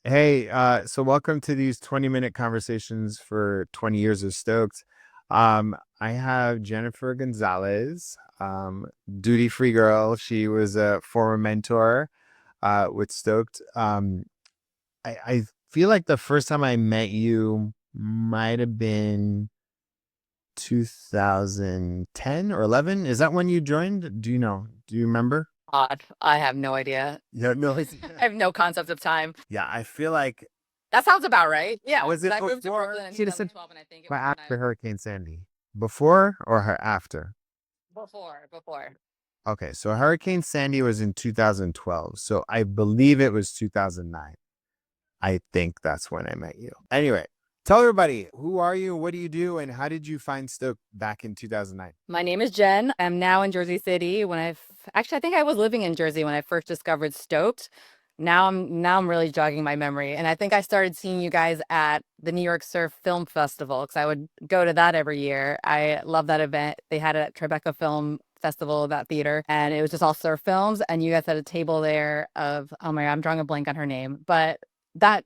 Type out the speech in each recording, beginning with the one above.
Hey, so welcome to these 20-minute conversations for 20 years of Stoked. I have Jennifer Gonzalez, duty-free girl. She was a former mentor with Stoked. I feel like the first time I met you might have been 2010 or 11. Is that when you joined? Do you know? Do you remember? Odd. I have no idea. Yeah, no, I have no concept of time. yeah, I feel like That sounds about right. Yeah, was because it I moved to before? Brooklyn in She'd have said 2012, and I think it but was when after I Hurricane Sandy. Before or her after? before. Okay, so Hurricane Sandy was in 2012. So I believe it was 2009. I think that's when I met you. Anyway, tell everybody, who are you? What do you do? And how did you find Stoke back in 2009? My name is Jen. I'm now in Jersey City. Actually, I think I was living in Jersey when I first discovered Stoked. Now I'm really jogging my memory, and I think I started seeing you guys at the New York Surf Film Festival because I would go to that every year. I love that event. They had it at Tribeca Film Festival, that theater, and it was just all surf films. And you guys had a table there of, oh my God, I'm drawing a blank on her name, but that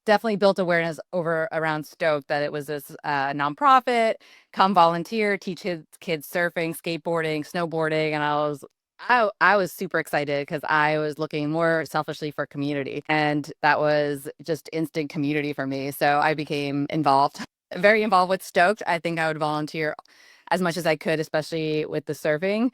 definitely built awareness over around Stoke that it was this nonprofit. Come volunteer, teach kids surfing, skateboarding, snowboarding, and I was super excited because I was looking more selfishly for community, and that was just instant community for me. So I became involved, very involved with Stoked. I think I would volunteer as much as I could, especially with the surfing.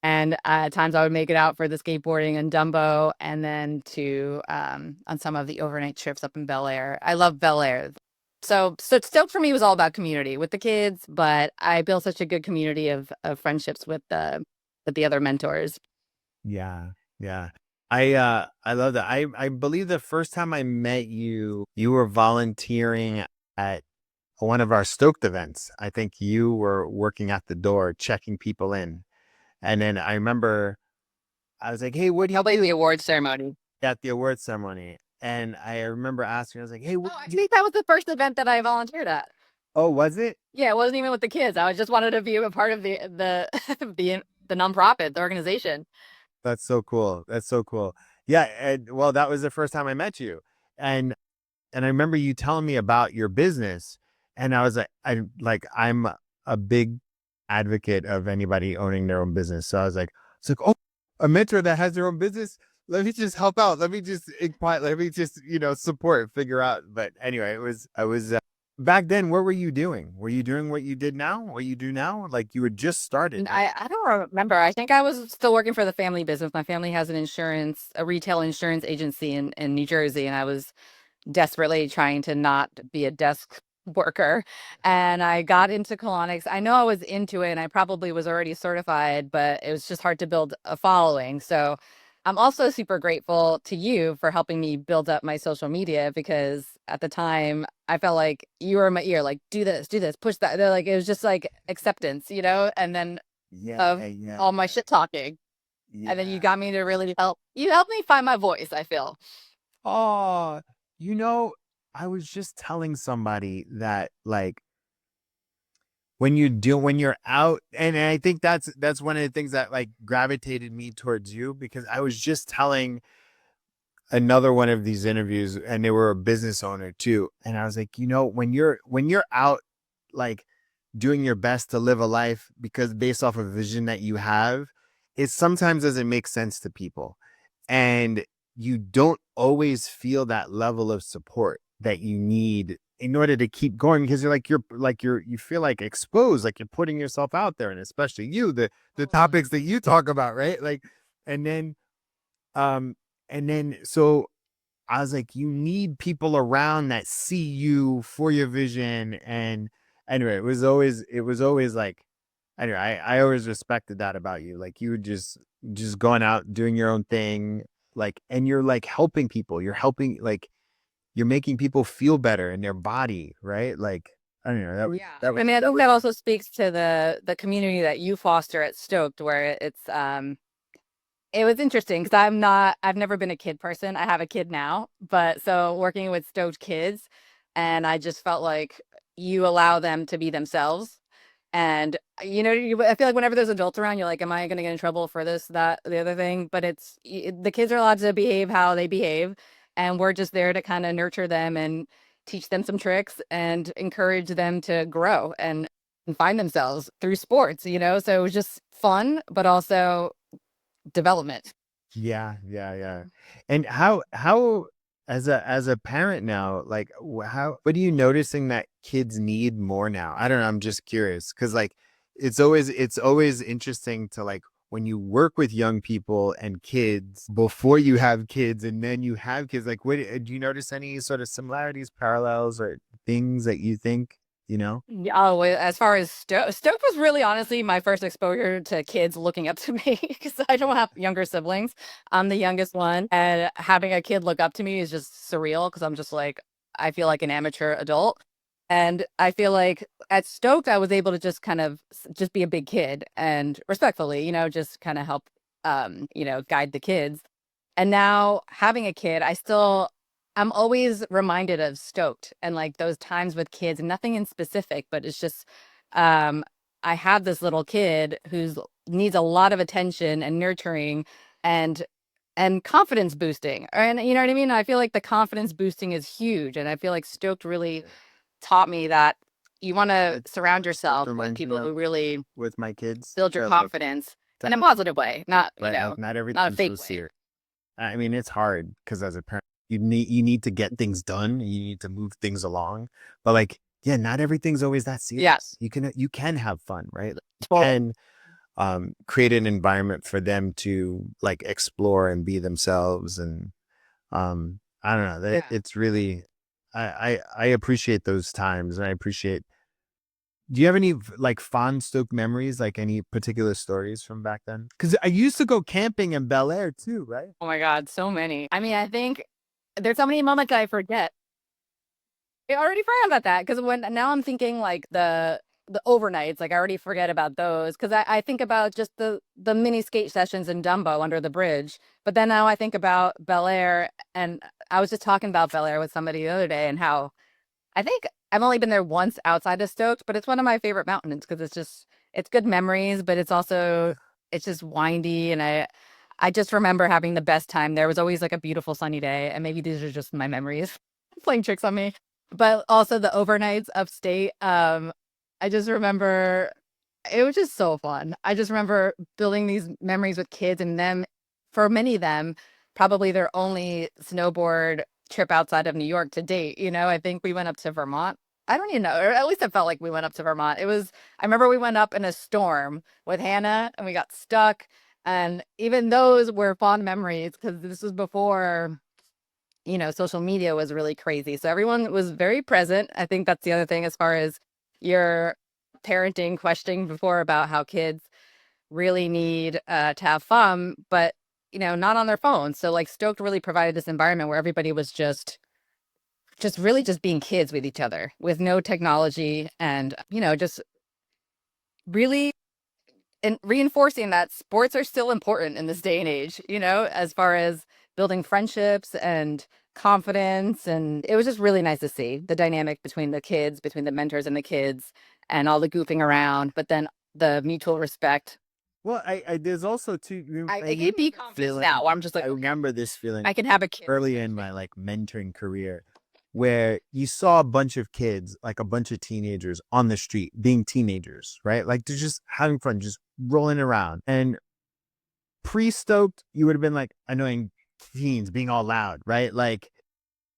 And at times I would make it out for the skateboarding and Dumbo, and then to on some of the overnight trips up in Bel Air. I love Bel Air. So Stoked for me was all about community with the kids, but I built such a good community of friendships with the other mentors. Yeah, yeah. I love that. I believe the first time I met you, you were volunteering at one of our Stoked events. I think you were working at the door, checking people in. And then I remember I was like, "Hey, what do you Probably do the awards ceremony. at the award ceremony?" And I remember asking, I was like, "Hey, Oh, what I do you?" think that was the first event that I volunteered at. Oh, was it? Yeah, it wasn't even with the kids. I just wanted to be a part of the the nonprofit, the organization. That's so cool. That's so cool. Yeah, and well, that was the first time I met you, and I remember you telling me about your business, and I was like, I'm a big advocate of anybody owning their own business. So I was like, oh, a mentor that has their own business. Let me just help out. Let me just inquire. Let me just support, figure out. But anyway, I was back then. What were you doing? Were you doing what you did now? What you do now? Like you had just started, And right? I don't remember. I think I was still working for the family business. My family has a retail insurance agency in New Jersey, and I was desperately trying to not be a desk worker. And I got into colonics. I know I was into it and I probably was already certified, but it was just hard to build a following. So I'm also super grateful to you for helping me build up my social media because at the time I felt like you were in my ear, like, do this, push that. They're like, it was just like acceptance, and then Yeah, of yeah, all my shit talking. And then you yeah. got me to really you helped me find my voice, I feel. Oh, you know, I was just telling somebody that like when you're out, and I think that's one of the things that like gravitated me towards you because I was just telling another one of these interviews and they were a business owner too. And I was like, when you're out like doing your best to live a life because based off of a vision that you have, it sometimes doesn't make sense to people. And you don't always feel that level of support that you need in order to keep going because you feel like exposed, like you're putting yourself out there, and especially you, the Totally. topics that you talk about, right? Like, and then um so I was like, you need people around that see you for your vision. And anyway, it was always like, anyway, I always respected that about you. Like you would just going out, doing your own thing, like, and you're like helping people. You're helping, like, you're making people feel better in their body, right? Like, I don't know, Yeah. that I was, mean, I think that also speaks to the community that you foster at Stoked, where it was interesting because I've never been a kid person. I have a kid now, but so working with Stoked kids, and I just felt like you allow them to be themselves. And I feel like whenever there's adults around, you're like, am I going to get in trouble for this, that, the other thing? But the kids are allowed to behave how they behave. and we're just there to kind of nurture them and teach them some tricks and encourage them to grow and find themselves through sports, you know? So it was just fun, but also development. Yeah, yeah, yeah. And how as a parent now, like how what are you noticing that kids need more now? I don't know, I'm just curious because like it's always interesting to like when you work with young people and kids before you have kids and then you have kids, like what do you notice any sort of similarities, parallels, or things that you think, you know? Yeah, oh, well, as far as Stoked was really honestly my first exposure to kids looking up to me because I don't have younger siblings. I'm the youngest one, and having a kid look up to me is just surreal because I'm just like, I feel like an amateur adult. And I feel like at Stoked, I was able to just kind of just be a big kid and respectfully, you know, just kind of help, you know, guide the kids. And now having a kid, I'm always reminded of Stoked and like those times with kids, nothing in specific, but it's just um I have this little kid who's needs a lot of attention and nurturing and confidence boosting. And you know what I mean? I feel like the confidence boosting is huge. And I feel like Stoked really taught me that you want to It surround just yourself with reminds me people of who really with my kids. build your So like confidence in a positive way, not, you right, like know, not not a everything's so fake way. serious. I mean, it's hard because as a parent, you need to get things done. You need to move things along. But like, yeah, not everything's always that Yeah. serious. You can have fun, right? Like, you Totally. can create an environment for them to like explore and be themselves. And I don't know that Yeah. it's really I appreciate those times, and I appreciate. Do you have any like fond Stoke memories, like any particular stories from back then? Because I used to go camping in Bel Air too, right? Oh my God, so many. I mean, I think there's so many moments I forget. I already forgot about that because when now I'm thinking like the overnights, like I already forget about those because I think about just the mini skate sessions in Dumbo under the bridge. But then now I think about Bel Air, and I was just talking about Bel Air with somebody the other day and how I think I've only been there once outside of Stoked, but it's one of my favorite mountains because it's good memories, but it's just windy, and I just remember having the best time. There was always like a beautiful sunny day, and maybe these are just my memories playing tricks on me. But also the overnights upstate. I just remember it was just so fun. I just remember building these memories with kids and them, for many of them, probably their only snowboard trip outside of New York to date. You know, I think we went up to Vermont. I don't even know, or at least it felt like we went up to Vermont. I remember we went up in a storm with Hannah and we got stuck. And even those were fond memories because this was before, you know, social media was really crazy. So everyone was very present. I think that's the other thing as far as your parenting questioning before about how kids really need to have fun, but you know, not on their phones. So like Stoked really provided this environment where everybody was just really just being kids with each other with no technology and, you know, just really and reinforcing that sports are still important in this day and age, you know, as far as building friendships and confidence. And it was just really nice to see the dynamic between the kids, between the mentors and the kids, and all the goofing around, but then the mutual respect. Well, I there's also too. I It gave remember me this confidence feeling. now. I'm just I like, okay, remember this feeling I can have a kid. early in my like mentoring career, where you saw a bunch of kids, like a bunch of teenagers on the street, being teenagers, right? Like they're just having fun, just rolling around. And pre-stoked, you would have been like annoying teens being all loud, right? Like,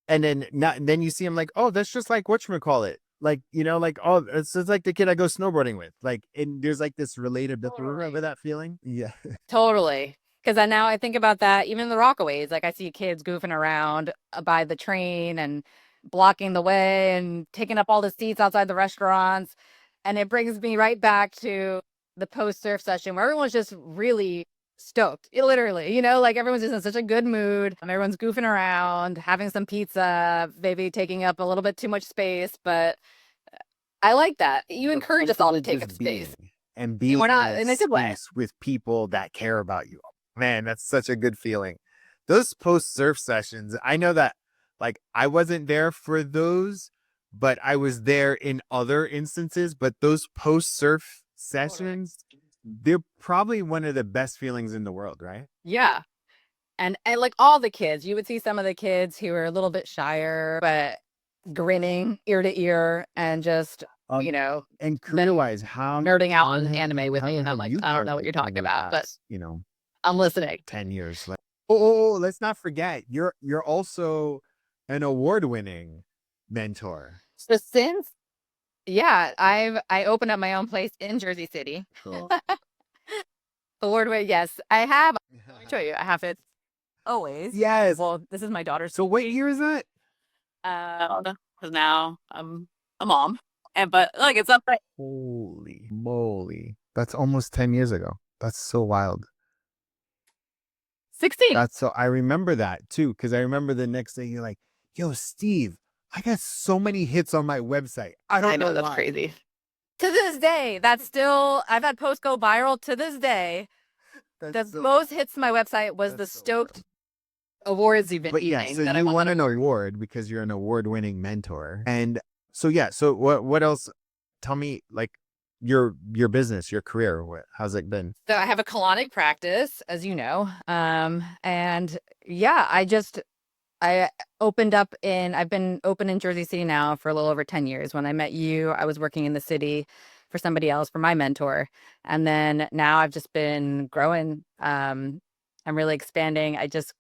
and then not then you see him like, oh, that's just like whatchamacallit. Like, you know, like, oh, it's just like the kid I go snowboarding with. Like, and there's like this relatability. Remember Totally. that feeling? Yeah. Totally. Because I now I think about that, even in the Rockaways, like I see kids goofing around by the train and blocking the way and taking up all the seats outside the restaurants. And it brings me right back to the post surf session where everyone's just really stoked. Literally, you know, like everyone's just in such a good mood. And everyone's goofing around, having some pizza, maybe taking up a little bit too much space. But I like that. You encourage us all to take up Just being space. and be And we're in not a in a good way. space with people that care about you. Man, that's such a good feeling. Those post surf sessions, I know that like I wasn't there for those, but I was there in other instances. But those post surf Totally. sessions, they're probably one of the best feelings in the world, right? Yeah. and like all the kids, you would see some of the kids who were a little bit shyer, but grinning ear to ear and just, you know, And then career-wise, how nerding out on anime with me. And I'm have like, you I don't grown know what you're talking over the about, but past, you know, I'm listening. 10 years? Like, let's not forget, you're also an award-winning mentor. So since, yeah, I opened up my own place in Jersey City. Cool. Award winning, yes, I have. Let me show you. I have it always. Yes. Well, this is my daughter's. So what year is that? Because now I'm a mom, and but like it's up. Holy moly. That's almost 10 years ago. That's so wild. 16. That's so, I remember that too, because I remember the next day you're like, yo, Steve, I got so many hits on my website. I don't I know know that's why. crazy. To this day, that's still I've had posts go viral to this day. That's The so, most hits to my website was the that's so Stoked Awards But yeah, evening so that I you won. won an award because you're an award-winning mentor. And so yeah, so what else? Tell me like your business, your career. How's it been? So I have a colonic practice, as you know. And yeah, I opened up I've been open in Jersey City now for a little over 10 years. When I met you, I was working in the city for somebody else, for my mentor. And then now I've just been growing. I'm really expanding. I just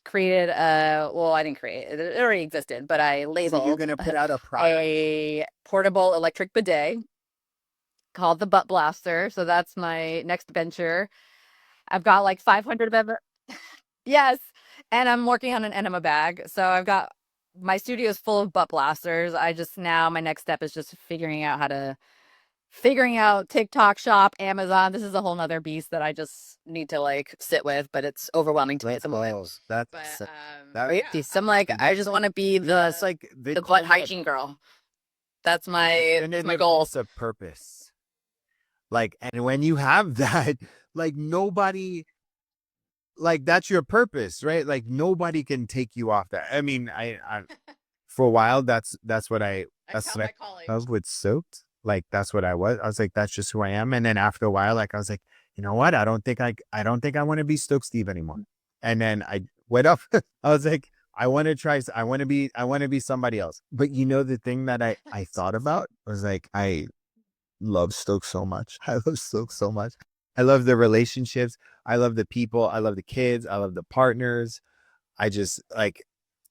created well, I didn't create it. It already existed, but I So you're labeled gonna put out a product. a portable electric bidet called the Butt Blaster. So that's my next venture. I've got like 500 of them. Yes. And I'm working on an enema bag. So I've got my studio is full of butt blasters. I just now my next step is just figuring out TikTok shop, Amazon. This is a whole nother beast that I just need to like sit with, but it's overwhelming to me at the moment. That's But that. I'm like, I just want to be That's like the butt hygiene girl. That's my goal. It's a purpose. Like, and when you have that, like nobody, like that's your purpose, right? Like nobody can take you off that. I mean, I for a while, that's what I was with Soaked. Like that's what I was. I was like, that's just who I am. And then after a while, like I was like, you know what? I don't think I want to be Stoked Steve anymore. And then I went up. I was like, I want to be somebody else. But you know, the thing that I thought about was like, I love Stoked so much. I love Stoked so much. I love the relationships. I love the people. I love the kids. I love the partners. I just like,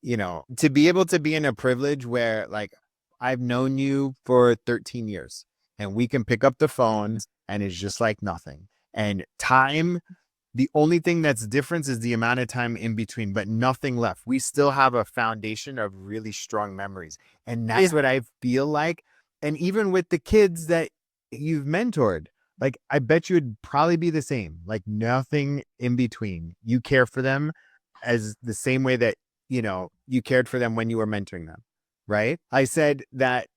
you know, to be able to be in a privilege where like I've known you for 13 years and we can pick up the phone and it's just like nothing. And time, the only thing that's different is the amount of time in between, but nothing left. We still have a foundation of really strong memories. And that's what I feel like. And even with the kids that you've mentored, like I bet you would probably be the same, like nothing in between. You care for them as the same way that, you know, you cared for them when you were mentoring them, right? I said that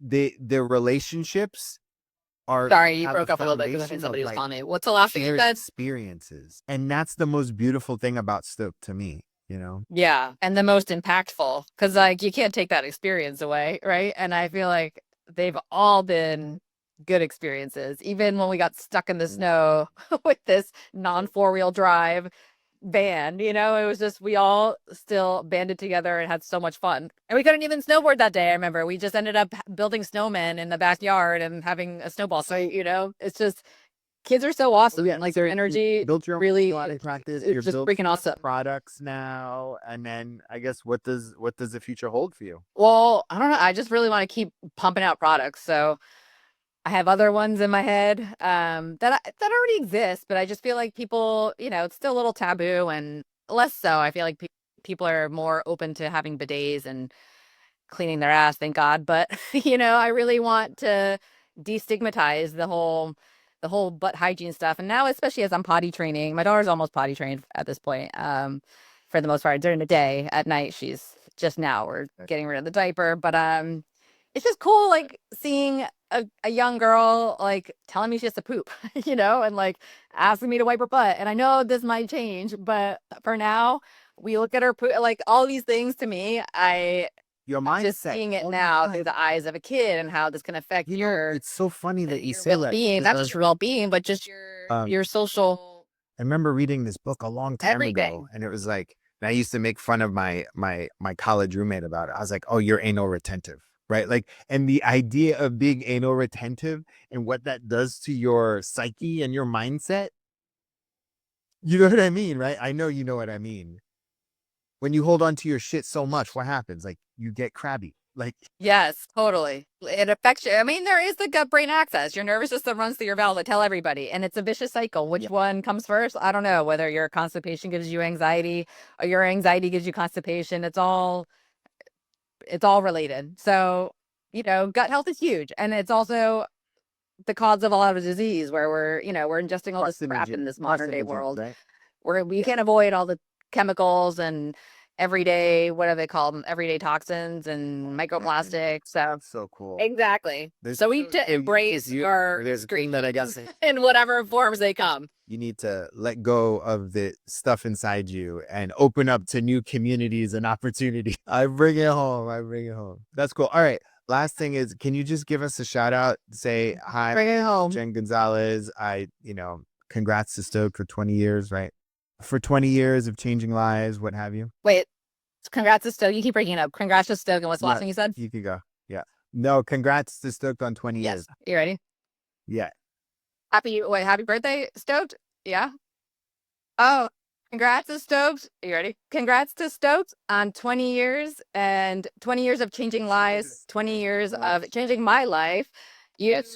the relationships are Sorry, you have broke a up a little bit because I think foundation of somebody was like calling me. What's the last thing you shared said? experiences. And that's the most beautiful thing about Stoke to me, you know? Yeah, and the most impactful because like you can't take that experience away, right? And I feel like they've all been good experiences. Even when we got stuck in the snow with this non four-wheel drive van, you know, it was just we all still banded together and had so much fun. And we couldn't even snowboard that day. I remember we just ended up building snowmen in the backyard and having a snowball fight, you know. It's just kids are so awesome. Yeah, Like their energy built your own really practice. it's You're just built freaking awesome. products now. And then I guess what does the future hold for you? Well, I don't know. I just really want to keep pumping out products. So I have other ones in my head that already exist, but I just feel like people, you know, it's still a little taboo and less so. I feel like people are more open to having bidets and cleaning their ass, thank God. But you know, I really want to destigmatize the whole butt hygiene stuff. And now, especially as I'm potty training, my daughter's almost potty trained at this point. For the most part, during the day, at night, she's just now we're getting rid of the diaper. But it's just cool, like seeing a young girl like telling me she has to poop, you know, and like asking me to wipe her butt. And I know this might change, but for now, we look at her poop, like all these things to me. Your Just mindset. seeing it All now the through time. the eyes of a kid and how this can affect You know, your it's so funny that you your say that. well-being, not just your well-being, but just Um, your social. I remember reading this book a long time ago, and it was like, and I used to make fun of my college roommate about it. I was like, "Oh, you're anal retentive." Right. Like, and the idea of being anal retentive and what that does to your psyche and your mindset, you know what I mean, right? I know you know what I mean. When you hold on to your shit so much, what happens? Like, you get crabby. Like, Yes, totally. It affects you. I mean, there is the gut brain axis. Your nervous system runs through your bowel to tell everybody, and it's a vicious cycle. Which one comes first? I don't know. Whether your constipation gives you anxiety or your anxiety gives you constipation, it's all related. So, gut health is huge, and it's also the cause of a lot of disease where we're ingesting all this crap in this modern day world right? where we can't avoid all the chemicals and everyday, what do they call them? Everyday toxins and microplastics. So So cool. exactly. There's So we need to embrace our there's a thing that I guess in whatever forms they come. you need to let go of the stuff inside you and open up to new communities and opportunities. I bring it home. I bring it home. That's cool. All right. Last thing is, can you just give us a shout out? Say hi, Bring it home. Jen Gonzalez. Congrats to Stoked for 20 years, right? For 20 years of changing lives, what have you? Wait, congrats to Stoke. You keep breaking it up. Congrats to Stoke. And what's the last thing you said? You could go. Yeah. No, congrats to Stoked on 20 years. Yes. You ready? Yeah. Happy birthday, Stoked. Yeah. Oh, congrats to Stoked. Are you ready? Congrats to Stoked on 20 years and 20 years of changing lives, 20 years of changing my life. You have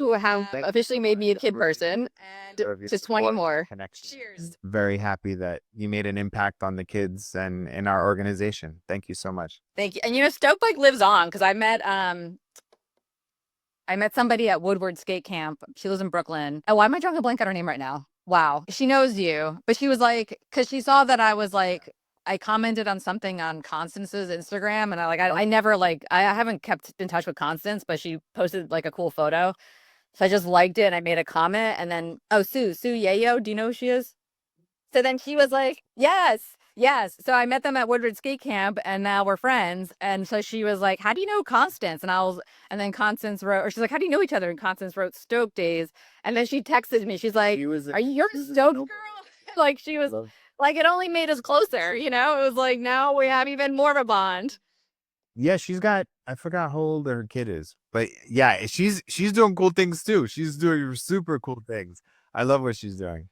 officially made me a kid person and just 20 more. Cheers. Very happy that you made an impact on the kids and in our organization. Thank you so much. Thank you. And Stoked like lives on because I met somebody at Woodward Skate Camp. She lives in Brooklyn. Oh, why am I drawing a blank on her name right now? Wow. She knows you. But she was like, because she saw that I was like, I commented on something on Constance's Instagram. And I never I haven't kept in touch with Constance, but she posted like a cool photo. So I just liked it and I made a comment. And then, oh, Sue Yayo, do you know who she is? So then she was like, yes, yes. So I met them at Woodward Skate Camp and now we're friends. And so she was like, how do you know Constance? And then Constance wrote, or she's like, how do you know each other? And Constance wrote Stoke Days. And then she texted me. She's like, are you your Stoke girl? Like she was like, it only made us closer. It was like, now we have even more of a bond. Yeah, I forgot how old her kid is, but yeah, she's doing cool things too. She's doing super cool things. I love what she's doing.